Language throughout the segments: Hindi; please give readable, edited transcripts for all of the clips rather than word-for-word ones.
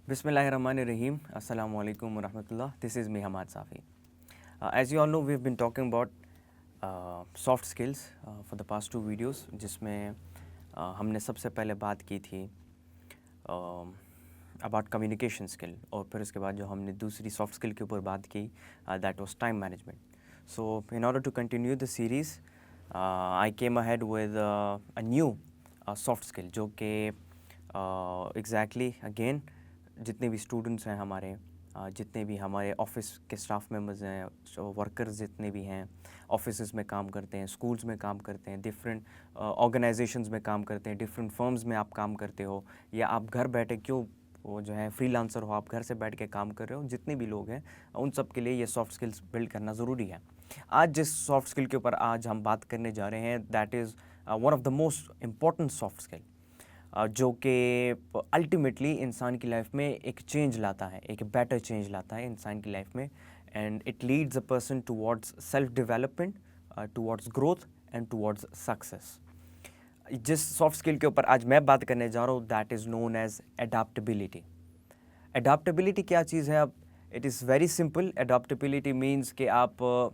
Bismillahirrahmanirrahim. Assalamu alaikum wa rahmatullah. This is me, Hamad Safi. As you all know, we've been talking about soft skills for the past two videos, जिसमें हमने सबसे पहले बात की थी about communication skill, और फिर उसके बाद जो हमने दूसरी soft skill के ऊपर बात की, that was time management. So in order to continue the series, I came ahead with a new soft skill, जो कि exactly again जितने भी स्टूडेंट्स हैं हमारे, जितने भी हमारे ऑफिस के स्टाफ मेंबर्स हैं, वर्कर्स जितने भी हैं, ऑफिसेस में काम करते हैं, स्कूल्स में काम करते हैं, डिफरेंट ऑर्गेनाइजेशंस में काम करते हैं, डिफरेंट फर्म्स में आप काम करते हो, या आप घर बैठे क्यों वो जो है फ्रीलांसर हो, आप घर से बैठ के काम कर रहे हो, जितने भी लोग हैं उन सब के लिए ये सॉफ्ट स्किल्स बिल्ड करना ज़रूरी है। आज जिस सॉफ्ट स्किल के ऊपर आज हम बात करने जा रहे हैं, that is one of the most important soft skill, जो कि अल्टीमेटली इंसान की लाइफ में एक चेंज लाता है, एक बेटर चेंज लाता है इंसान की लाइफ में, and it leads a person towards self development, towards growth and towards success. जिस सॉफ्ट स्किल के ऊपर आज मैं बात करने जा रहा हूँ, that is known as adaptability. Adaptability क्या चीज़ है? अब it is very simple. Adaptability means कि आप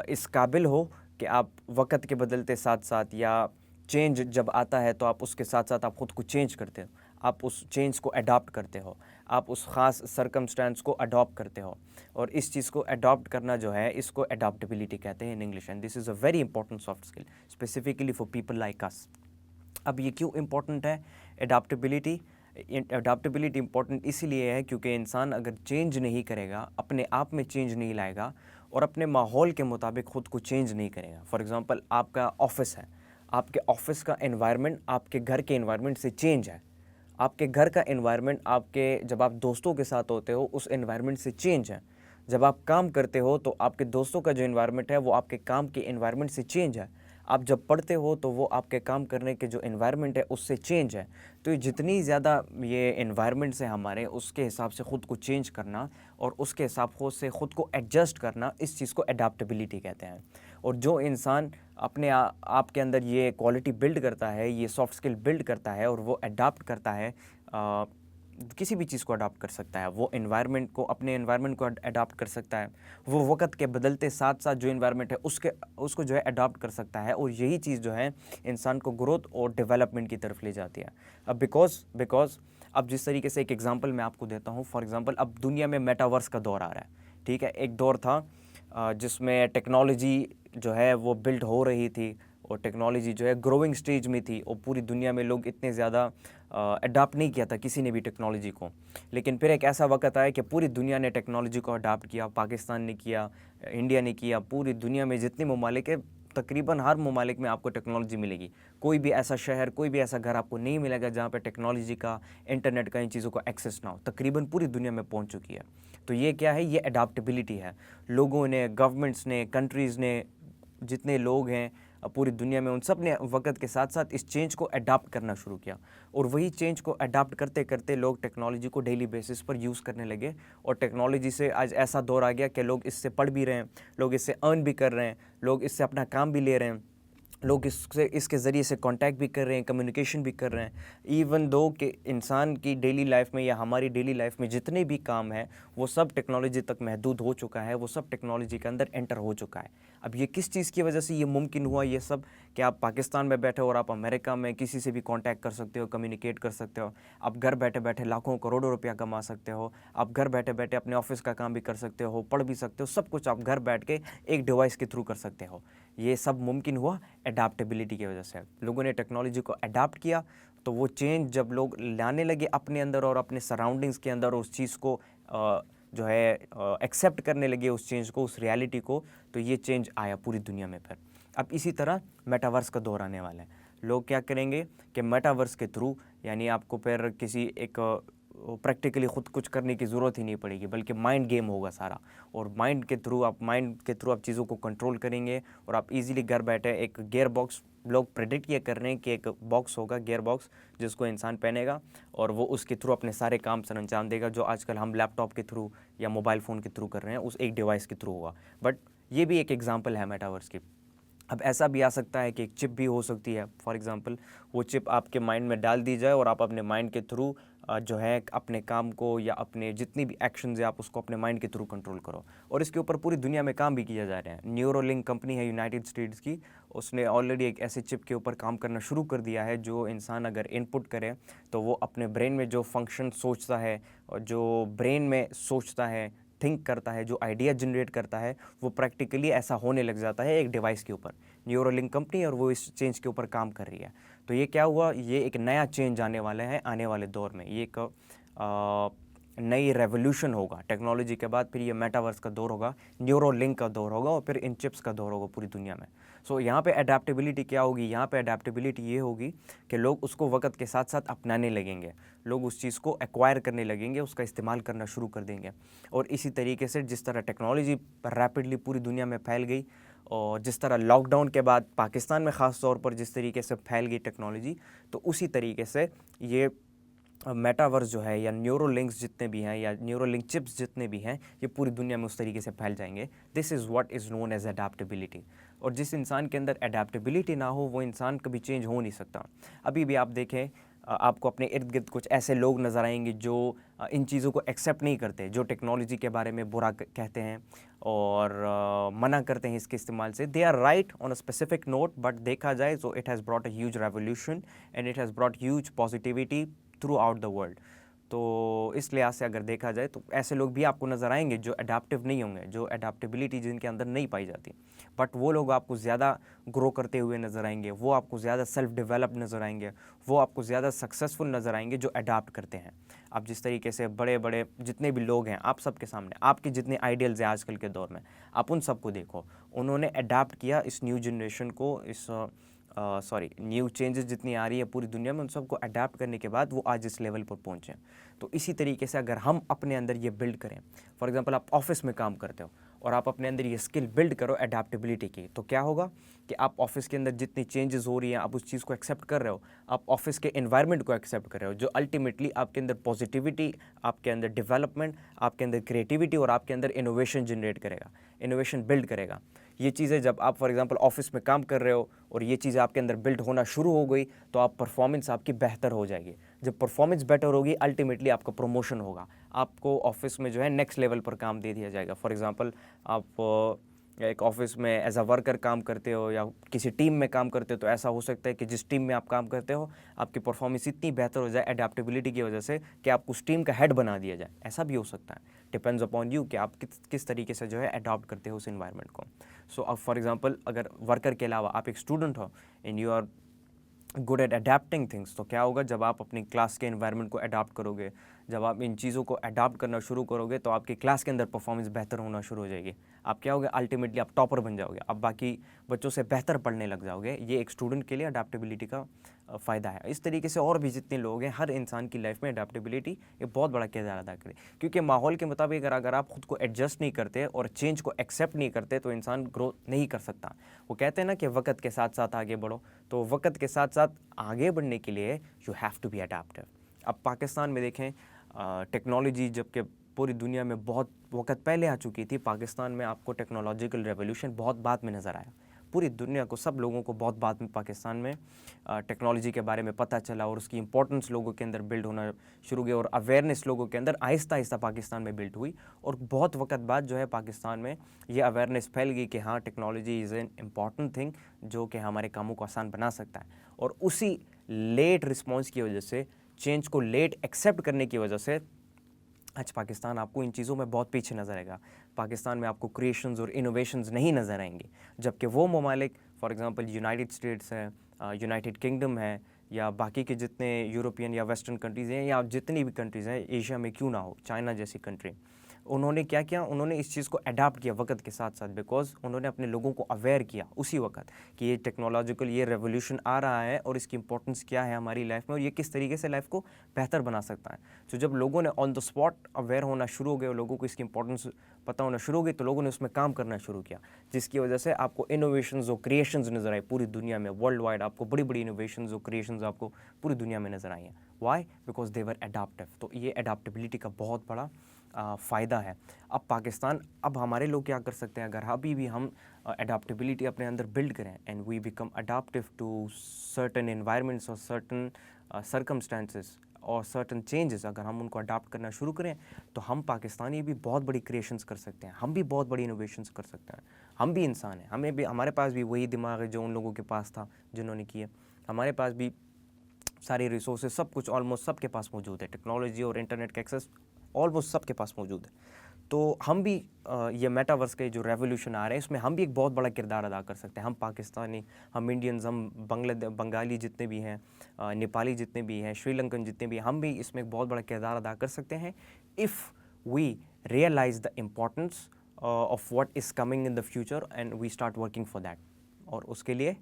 इस काबिल हो कि आप वक्त के बदलते साथ साथ, या चेंज जब आता है तो आप उसके साथ साथ आप ख़ुद को चेंज करते हो, आप उस चेंज को अडॉप्ट करते हो, आप उस ख़ास सरकमस्टेंस को अडॉप्ट करते हो, और इस चीज़ को अडॉप्ट करना जो है, इसको एडाप्टेबिलिटी कहते हैं in English, and this is a very important soft skill specifically for people like us. अब ये क्यों इम्पोर्टेंट है एडाप्टेबिलिटी? एडाप्टेबिलिटी इम्पोर्टेंट इसीलिए है क्योंकि इंसान अगर चेंज नहीं करेगा, अपने आप में चेंज नहीं लाएगा और अपने माहौल के मुताबिक ख़ुद को चेंज नहीं करेगा। फॉर एग्ज़ाम्पल, आपका ऑफिस है, आपके ऑफिस का एनवायरनमेंट आपके घर के एनवायरनमेंट से चेंज है, आपके घर का एनवायरनमेंट आपके जब आप दोस्तों के साथ होते हो उस एनवायरनमेंट से चेंज है, जब आप काम करते हो तो आपके दोस्तों का जो एनवायरनमेंट है वो आपके काम के एनवायरनमेंट से चेंज है, आप जब पढ़ते हो तो वो आपके काम करने के जो एनवायरनमेंट है उससे चेंज है। तो ये जितनी ज़्यादा ये एनवायरनमेंट्स हैं हमारे, उसके हिसाब से ख़ुद को चेंज करना और उसके हिसाब से ख़ुद को एडजस्ट करना, इस चीज़ को एडाप्टेबिलिटी कहते हैं। और जो इंसान अपने आप के अंदर ये क्वालिटी बिल्ड करता है, ये सॉफ्ट स्किल बिल्ड करता है और वो अडाप्ट करता है, किसी भी चीज़ को अडॉप्ट कर सकता है, वो एनवायरनमेंट को, अपने एनवायरनमेंट को अडॉप्ट कर सकता है, वो वक्त के बदलते साथ साथ जो एनवायरनमेंट है उसको जो है अडॉप्ट कर सकता है, और यही चीज़ जो है इंसान को ग्रोथ और डेवलपमेंट की तरफ ले जाती है। अब बिकॉज अब जिस तरीके से एक एग्जांपल मैं आपको देता हूँ, फॉर एग्जांपल अब दुनिया में मेटावर्स का दौर आ रहा है, ठीक है। एक दौर था जिसमें टेक्नोलॉजी जो है वो बिल्ड हो रही थी, और टेक्नोलॉजी जो है ग्रोइंग स्टेज में थी, और पूरी दुनिया में लोग इतने ज़्यादा अडाप्ट नहीं किया था किसी ने भी टेक्नोलॉजी को। लेकिन फिर एक ऐसा वक्त आया कि पूरी दुनिया ने टेक्नोलॉजी को अडाप्ट किया, पाकिस्तान ने किया, इंडिया ने किया, पूरी दुनिया में जितने ममालिक है, तकरीबन हर ममालिक में आपको टेक्नोलॉजी मिलेगी। कोई भी ऐसा शहर, कोई भी ऐसा घर आपको नहीं मिलेगा जहाँ पे टेक्नोलॉजी का, इंटरनेट का, इन चीज़ों का एक्सेस ना हो। तकरीबन पूरी दुनिया में पहुँच चुकी है। तो ये क्या है? ये अडाप्टेबिलिटी है। लोगों ने, गवर्नमेंट्स ने, कंट्रीज़ ने, जितने लोग हैं पूरी दुनिया में, उन सब ने वक्त के साथ साथ इस चेंज को अडाप्ट करना शुरू किया, और वही चेंज को अडाप्ट करते करते लोग टेक्नोलॉजी को डेली बेसिस पर यूज़ करने लगे। और टेक्नोलॉजी से आज ऐसा दौर आ गया कि लोग इससे पढ़ भी रहे हैं, लोग इससे अर्न भी कर रहे हैं, लोग इससे अपना काम भी ले रहे हैं, लोग इसके ज़रिए से कांटेक्ट भी कर रहे हैं, कम्युनिकेशन भी कर रहे हैं। इवन दो कि इंसान की डेली लाइफ में या हमारी डेली लाइफ में जितने भी काम हैं वो सब टेक्नोलॉजी तक महदूद हो चुका है, वो सब टेक्नोलॉजी के अंदर एंटर हो चुका है। अब ये किस चीज़ की वजह से ये मुमकिन हुआ ये सब, कि आप पाकिस्तान में बैठे हो और आप अमेरिका में किसी से भी कांटेक्ट कर सकते हो, कम्युनिकेट कर सकते हो, आप घर बैठे बैठे लाखों करोड़ों रुपया कमा सकते हो, आप घर बैठे बैठे अपने ऑफिस का काम भी कर सकते हो, पढ़ भी सकते हो, सब कुछ आप घर बैठ के एक डिवाइस के थ्रू कर सकते हो। ये सब मुमकिन हुआ एडाप्टेबिलिटी की वजह से। लोगों ने टेक्नोलॉजी को अडाप्ट किया, तो वो चेंज जब लोग लाने लगे अपने अंदर और अपने सराउंडिंग्स के अंदर, उस चीज़ को जो है एक्सेप्ट करने लगे, उस चेंज को, उस रियलिटी को, तो ये चेंज आया पूरी दुनिया में। फिर अब इसी तरह मेटावर्स का दौर आने वाला है। लोग क्या करेंगे कि मेटावर्स के थ्रू, यानी आपको फिर किसी एक प्रैक्टिकली ख़ुद कुछ करने की ज़रूरत ही नहीं पड़ेगी, बल्कि माइंड गेम होगा सारा, और माइंड के थ्रू आप चीज़ों को कंट्रोल करेंगे, और आप इजीली घर बैठे एक गियर बॉक्स, लोग प्रेडिक्ट ये कर रहे हैं कि एक बॉक्स होगा, गियर बॉक्स, जिसको इंसान पहनेगा और वो उसके थ्रू अपने सारे काम सर अंजाम देगा, जो आजकल हम लैपटॉप के थ्रू या मोबाइल फ़ोन के थ्रू कर रहे हैं, उस एक डिवाइस के थ्रू होगा। बट ये भी एक एग्जाम्पल है मेटावर्स की। अब ऐसा भी आ सकता है कि एक चिप भी हो सकती है, फॉर एग्जांपल वो चिप आपके माइंड में डाल दी जाए और आप अपने माइंड के थ्रू जो है अपने काम को या अपने जितनी भी एक्शंस है आप उसको अपने माइंड के थ्रू कंट्रोल करो। और इसके ऊपर पूरी दुनिया में काम भी किया जा रहा है। न्यूरोलिंक कंपनी है यूनाइटेड स्टेट्स की, उसने ऑलरेडी एक ऐसे चिप के ऊपर काम करना शुरू कर दिया है जो इंसान अगर इनपुट करे तो वो अपने ब्रेन में जो फंक्शन सोचता है और जो ब्रेन में सोचता है, थिंक करता है, जो आइडिया जनरेट करता है, वो प्रैक्टिकली ऐसा होने लग जाता है एक डिवाइस के ऊपर। न्यूरोलिंक कंपनी और वो इस चेंज के ऊपर काम कर रही है। तो ये क्या हुआ, ये एक नया चेंज आने वाला है आने वाले दौर में। ये एक नई रेवोल्यूशन होगा टेक्नोलॉजी के बाद। फिर ये मेटावर्स का दौर होगा, न्यूरोलिंक का दौर होगा और फिर इन चिप्स का दौर होगा पूरी दुनिया में। सो यहाँ पे अडेप्टेबिलिटी क्या होगी, यहाँ पे अडेप्टेबिलिटी ये होगी कि लोग उसको वक्त के साथ साथ अपनाने लगेंगे, लोग उस चीज़ को एक्वायर करने लगेंगे, उसका इस्तेमाल करना शुरू कर देंगे। और इसी तरीके से जिस तरह टेक्नोलॉजी रैपिडली पूरी दुनिया में फैल गई और जिस तरह लॉकडाउन के बाद पाकिस्तान में ख़ास तौर पर जिस तरीके से फैल गई टेक्नोलॉजी, तो उसी तरीके से ये मेटावर्स जो है या न्यूरोलिंक्स जितने भी हैं या न्यूरोलिंक चिप्स जितने भी हैं ये पूरी दुनिया में उस तरीके से फैल जाएंगे। This is what is known as adaptability. और जिस इंसान के अंदर अडेप्टेबिलिटी ना हो वो इंसान कभी चेंज हो नहीं सकता। अभी भी आप देखें, आपको अपने इर्द गिर्द कुछ ऐसे लोग नज़र आएंगे जो इन चीज़ों को एक्सेप्ट नहीं करते, जो टेक्नोलॉजी के बारे में बुरा कहते हैं और मना करते हैं इसके इस्तेमाल से। They are right on a specific note, but देखा जाए तो it has brought a huge revolution and it has brought huge positivity throughout the world. तो इस लिहाज से अगर देखा जाए तो ऐसे लोग भी आपको नज़र आएंगे जो अडेप्टिव नहीं होंगे, जो अडेप्टेबिलिटी जिनके अंदर नहीं पाई जाती, बट वो लोग आपको ज़्यादा ग्रो करते हुए नज़र आएंगे, वो आपको ज़्यादा सेल्फ डेवलप नज़र आएंगे, वो आपको ज़्यादा सक्सेसफुल नज़र आएंगे जो अडाप्ट करते हैं। अब जिस तरीके से बड़े बड़े जितने भी लोग हैं आप सबके सामने, आपके जितने आइडियल्स हैं आजकल के दौर में, आप उन सबको देखो, उन्होंने अडाप्ट किया इस न्यू जनरेशन को, इस न्यू चेंजेस जितनी आ रही है पूरी दुनिया में, उन सबको अडेप्ट करने के बाद वो आज इस लेवल पर पहुँचे। तो इसी तरीके से अगर हम अपने अंदर ये बिल्ड करें, फॉर एग्जांपल आप ऑफिस में काम करते हो और आप अपने अंदर ये स्किल बिल्ड करो अडेप्टेबिलिटी की, तो क्या होगा कि आप ऑफिस के अंदर जितनी चेंजेस हो रही हैं आप उस चीज़ को एक्सेप्ट कर रहे हो, आप ऑफिस के एनवायरनमेंट को एक्सेप्ट कर रहे हो, जो अल्टीमेटली आपके अंदर पॉजिटिविटी, आपके अंदर डेवलपमेंट, आपके अंदर क्रिएटिविटी और आपके अंदर इनोवेशन जनरेट करेगा, इनोवेशन बिल्ड करेगा। ये चीज़ें जब आप फॉर एग्जांपल ऑफिस में काम कर रहे हो और ये चीज़ें आपके अंदर बिल्ड होना शुरू हो गई तो आप परफॉर्मेंस आपकी बेहतर हो जाएगी। जब परफॉर्मेंस बेटर होगी अल्टीमेटली आपका प्रमोशन होगा, आपको ऑफिस में जो है नेक्स्ट लेवल पर काम दे दिया जाएगा। फॉर एग्जांपल आप एक ऑफिस में एज अ वर्कर काम करते हो या किसी टीम में काम करते हो, तो ऐसा हो सकता है कि जिस टीम में आप काम करते हो आपकी परफॉर्मेंस इतनी बेहतर हो जाए अडेप्टेबिलिटी की वजह से कि आप उस टीम का हेड बना दिया जाए, ऐसा भी हो सकता है। डिपेंड्स अपॉन यू कि आप किस तरीके से जो है अडॉप्ट करते हो उस इन्वायरमेंट को। सो अब फॉर एग्जांपल अगर वर्कर के अलावा आप एक स्टूडेंट हो and you are good at adapting things, तो क्या होगा जब आप अपनी क्लास के एनवायरनमेंट को अडॉप्ट करोगे, जब आप इन चीज़ों को अडॉप्ट करना शुरू करोगे तो आपकी क्लास के अंदर परफॉर्मेंस बेहतर होना शुरू हो जाएगी। आप क्या होगे, अल्टीमेटली आप टॉपर बन जाओगे, आप बाकी बच्चों से बेहतर पढ़ने लग जाओगे। ये एक स्टूडेंट के लिए अडेप्टेबिलिटी का फ़ायदा है। इस तरीके से और भी जितने लोग हैं, हर इंसान की लाइफ में अडेप्टेबिलिटी एक बहुत बड़ा किरदार अदा करे, क्योंकि माहौल के मुताबिक अगर आप खुद को एडजस्ट नहीं करते और चेंज को एक्सेप्ट नहीं करते तो इंसान ग्रो नहीं कर सकता। वो कहते हैं ना कि वक्त के साथ साथ आगे बढ़ो, तो वक्त के साथ साथ आगे बढ़ने के लिए you have to be adaptive. अब पाकिस्तान में देखें, टेक्नोलॉजी जबकि पूरी दुनिया में बहुत वक्त पहले आ चुकी थी, पाकिस्तान में आपको टेक्नोलॉजिकल रेवोल्यूशन बहुत बाद में नज़र आया। पूरी दुनिया को, सब लोगों को बहुत बाद में पाकिस्तान में टेक्नोलॉजी के बारे में पता चला और उसकी इंपॉर्टेंस लोगों के अंदर बिल्ड होना शुरू हुई और अवेयरनेस लोगों के अंदर आहिस्ता आहिस्ता पाकिस्तान में बिल्ड हुई। और बहुत वक्त बाद जो है पाकिस्तान में ये अवेयरनेस फैल गई कि हाँ, technology is an important thing जो कि हमारे कामों को आसान बना सकता है। और उसी लेट रिस्पॉन्स की वजह से, चेंज को लेट एक्सेप्ट करने की वजह से आज पाकिस्तान आपको इन चीज़ों में बहुत पीछे नज़र आएगा। पाकिस्तान में आपको क्रिएशंस और इनोवेशंस नहीं नज़र आएंगे, जबकि वो ममालिक फॉर एग्जांपल यूनाइटेड स्टेट्स है, यूनाइटेड किंगडम है, या बाकी के जितने यूरोपियन या वेस्टर्न कंट्रीज़ हैं, या जितनी भी कंट्रीज़ हैं एशिया में क्यों ना हो, चाइना जैसी कंट्री, उन्होंने क्या किया, उन्होंने इस चीज़ को अडाप्ट किया वक्त के साथ साथ, बिकॉज उन्होंने अपने लोगों को अवेयर किया उसी वक्त कि ये टेक्नोलॉजिकल ये रेवोल्यूशन आ रहा है और इसकी इंपॉर्टेंस क्या है हमारी लाइफ में और ये किस तरीके से लाइफ को बेहतर बना सकता है। तो जब लोगों ने ऑन द स्पॉट अवेयर होना शुरू हो गए और लोगों को इसकी इंपॉर्टेंस पता होना शुरू हो गई, तो लोगों ने उसमें काम करना शुरू किया, जिसकी वजह से आपको इनोवेशंस और क्रिएशंस नज़र आए पूरी दुनिया में, वर्ल्ड वाइड आपको बड़ी बड़ी इनोवेशंस और क्रिएशंस आपको पूरी दुनिया में नज़र आई हैं। Why? Because they were adaptive. तो ये अडाप्टेबिलिटी का बहुत बड़ा फ़ायदा है। अब पाकिस्तान, अब हमारे लोग क्या कर सकते हैं, अगर अभी भी हम अडाप्टेबिलिटी अपने अंदर बिल्ड करें and we become adaptive to certain environments और सर्टन circumstances और सर्टन चेंजेस अगर हम उनको अडाप्ट करना शुरू करें तो हम पाकिस्तानी भी बहुत बड़ी क्रिएशंस कर सकते हैं, हम भी बहुत बड़ी इनोवेशंस कर सकते हैं। हम भी इंसान हैं, हमें भी, हमारे पास भी वही दिमाग है जो उन लोगों के पास था जिन्होंने किया। हमारे पास भी सारी रिसोर्सेज, सब कुछ ऑलमोस्ट सबके पास मौजूद है, टेक्नोलॉजी और इंटरनेट का एक्सेस ऑलमोस्ट सबके पास मौजूद है। तो हम भी ये मेटावर्स के जो रेवोल्यूशन आ रहे हैं इसमें हम भी एक बहुत बड़ा किरदार अदा कर सकते हैं। हम पाकिस्तानी, हम इंडियंस, हम बंगाली जितने भी हैं, नेपाली जितने भी हैं, श्रीलंकन जितने भी हैं, हम भी इसमें एक बहुत बड़ा किरदार अदा कर सकते हैं if we realise the importance of what is coming in the future and we start working for that. और उसके लिए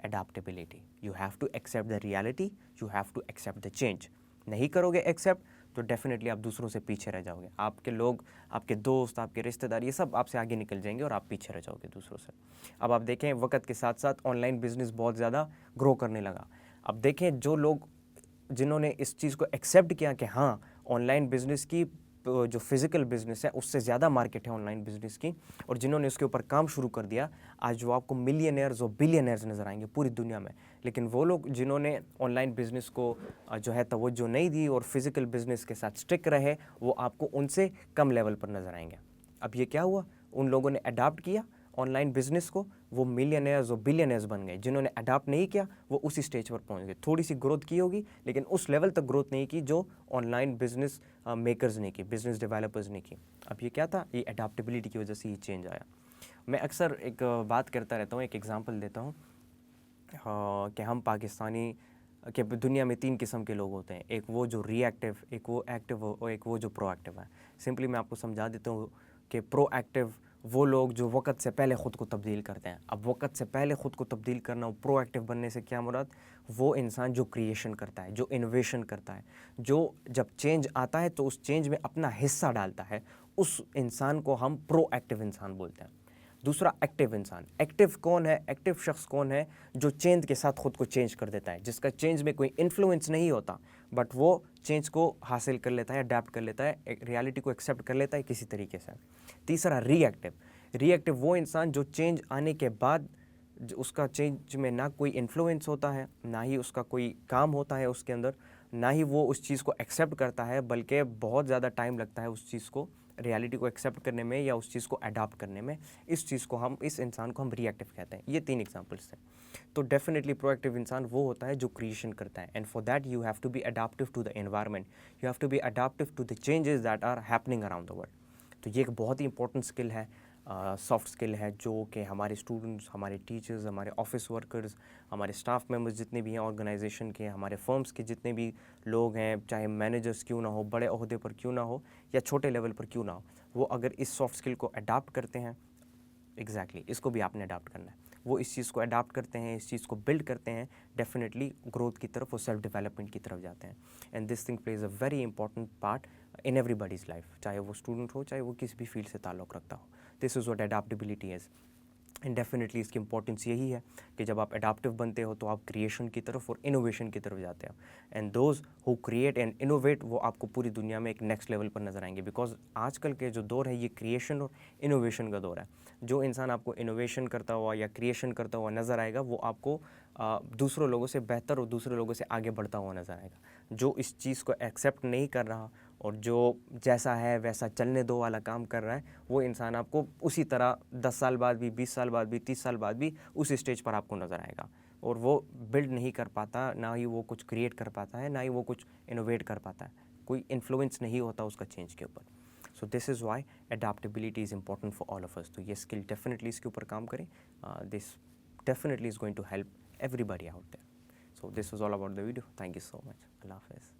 adaptability, you have to accept the reality, you have to accept the change। नहीं करोगे एक्सेप्ट तो डेफिनेटली आप दूसरों से पीछे रह जाओगे, आपके लोग, आपके दोस्त, आपके रिश्तेदार, ये सब आपसे आगे निकल जाएंगे और आप पीछे रह जाओगे दूसरों से। अब आप देखें वक्त के साथ साथ ऑनलाइन बिजनेस बहुत ज़्यादा ग्रो करने लगा। अब देखें जो लोग, जिन्होंने इस चीज़ को एक्सेप्ट किया कि हाँ ऑनलाइन बिजनेस की जो फिज़िकल बिजनेस है उससे ज़्यादा मार्केट है ऑनलाइन बिजनेस की, और जिन्होंने उसके ऊपर काम शुरू कर दिया, आज वो आपको मिलियनर्स और बिलियनर्स नज़र आएंगे पूरी दुनिया में। लेकिन वो लोग जिन्होंने ऑनलाइन बिजनेस को जो है तवज्जो नहीं दी और फिज़िकल बिजनेस के साथ स्टिक रहे, वो आपको उनसे कम लेवल पर नज़र आएंगे। अब ये क्या हुआ, उन लोगों ने अडाप्ट किया ऑनलाइन बिजनेस को, वो मिलियनर्स और बिलियनर्स बन गए। जिन्होंने अडाप्ट नहीं किया वो उसी स्टेज पर पहुंच गए। थोड़ी सी ग्रोथ की होगी लेकिन उस लेवल तक ग्रोथ नहीं की जो ऑनलाइन बिजनेस मेकर्स ने की, बिजनेस डेवलपर्स ने की। अब ये क्या था, ये अडाप्टेबिलिटी की वजह से ये चेंज आया। मैं अक्सर एक बात करता रहता हूँ, एक एग्जांपल देता हूँ कि हम पाकिस्तानी कि दुनिया में 3 किस्म के लोग होते हैं, एक वो जो रिएक्टिव, एक वो एक्टिव और एक वो जो प्रोएक्टिव है। सिंपली मैं आपको समझा देता हूँ कि प्रोएक्टिव वो लोग जो वक्त से पहले ख़ुद को तब्दील करते हैं। अब वक्त से पहले ख़ुद को तब्दील करना, प्रोएक्टिव बनने से क्या मुराद, वो इंसान जो क्रिएशन करता है, जो इनोवेशन करता है, जो जब चेंज आता है तो उस चेंज में अपना हिस्सा डालता है, उस इंसान को हम प्रोएक्टिव इंसान बोलते हैं। दूसरा एक्टिव इंसान। एक्टिव कौन है, एक्टिव शख्स कौन है, जो चेंज के साथ ख़ुद को चेंज कर देता है, जिसका चेंज में कोई इन्फ्लुएंस नहीं होता बट वो चेंज को हासिल कर लेता है, अडेप्ट कर लेता है, एक रियलिटी को एक्सेप्ट कर लेता है किसी तरीके से। तीसरा रिएक्टिव। रिएक्टिव वो इंसान जो चेंज आने के बाद उसका चेंज में ना कोई इन्फ्लुएंस होता है, ना ही उसका कोई काम होता है उसके अंदर, ना ही वो उस चीज़ को एक्सेप्ट करता है, बल्कि बहुत ज़्यादा टाइम लगता है उस चीज़ को, रियलिटी को एक्सेप्ट करने में या उस चीज़ को अडाप्ट करने में। इस चीज़ को हम, इस इंसान को हम रिएक्टिव कहते हैं। ये 3 एग्जांपल्स हैं। तो डेफिनेटली प्रोएक्टिव इंसान वो होता है जो क्रिएशन करता है, and for that you have to be adaptive to the environment, you have to be adaptive to the changes that are happening around the world. तो ये एक बहुत ही इंपॉर्टेंट स्किल है, सॉफ्ट स्किल है, जो कि हमारे स्टूडेंट्स, हमारे टीचर्स, हमारे ऑफिस वर्कर्स, हमारे स्टाफ मेंबर्स जितने भी हैं ऑर्गेनाइजेशन के, हमारे फर्म्स के जितने भी लोग हैं, चाहे मैनेजर्स क्यों ना हो, बड़े ओहदे पर क्यों ना हो या छोटे लेवल पर क्यों ना हो, वो अगर इस सॉफ्ट स्किल को अडाप्ट करते हैं, एग्जैक्टली इसको भी आपने अडाप्ट करना है, वो इस चीज़ को अडाप्ट करते हैं, इस चीज़ को बिल्ड करते हैं, डेफिनेटली ग्रोथ की तरफ और सेल्फ डेवलपमेंट की तरफ जाते हैं। And this thing plays a very important part in everybody's life, चाहे वो स्टूडेंट हो, चाहे वो किसी भी फील्ड से ताल्लुक़ रखता हो। This is what adaptability is. And definitely इसकी इंपॉर्टेंस यही है कि जब आप अडाप्टिव बनते हो तो आप क्रिएशन की तरफ और इनोवेशन की तरफ जाते हो। And those who create and innovate, वो आपको पूरी दुनिया में एक नेक्स्ट लेवल पर नज़र आएंगे, बिकॉज आजकल के जो दौर है ये क्रिएशन और इनोवेशन का दौर है। जो इंसान आपको इनोवेशन करता हुआ या क्रिएशन करता हुआ नज़र आएगा, वो आपको दूसरों लोगों से बेहतर और दूसरे लोगों से आगे बढ़ता हुआ नज़र आएगा। जो इस चीज़ को एक्सेप्ट नहीं कर रहा और जो जैसा है वैसा चलने दो वाला काम कर रहा है, वो इंसान आपको उसी तरह 10 साल बाद भी, 20 साल बाद भी, 30 साल बाद भी उसी स्टेज पर आपको नज़र आएगा, और वो बिल्ड नहीं कर पाता, ना ही वो कुछ क्रिएट कर पाता है, ना ही वो कुछ इनोवेट कर पाता है, कोई इन्फ्लुएंस नहीं होता उसका चेंज के ऊपर। So this is why adaptability is important for all of us. तो ये स्किल डेफिनेटली इसके ऊपर काम करें, this definitely is going to help everybody out there. So this was all about the video. Thank you so much. Allah Hafiz.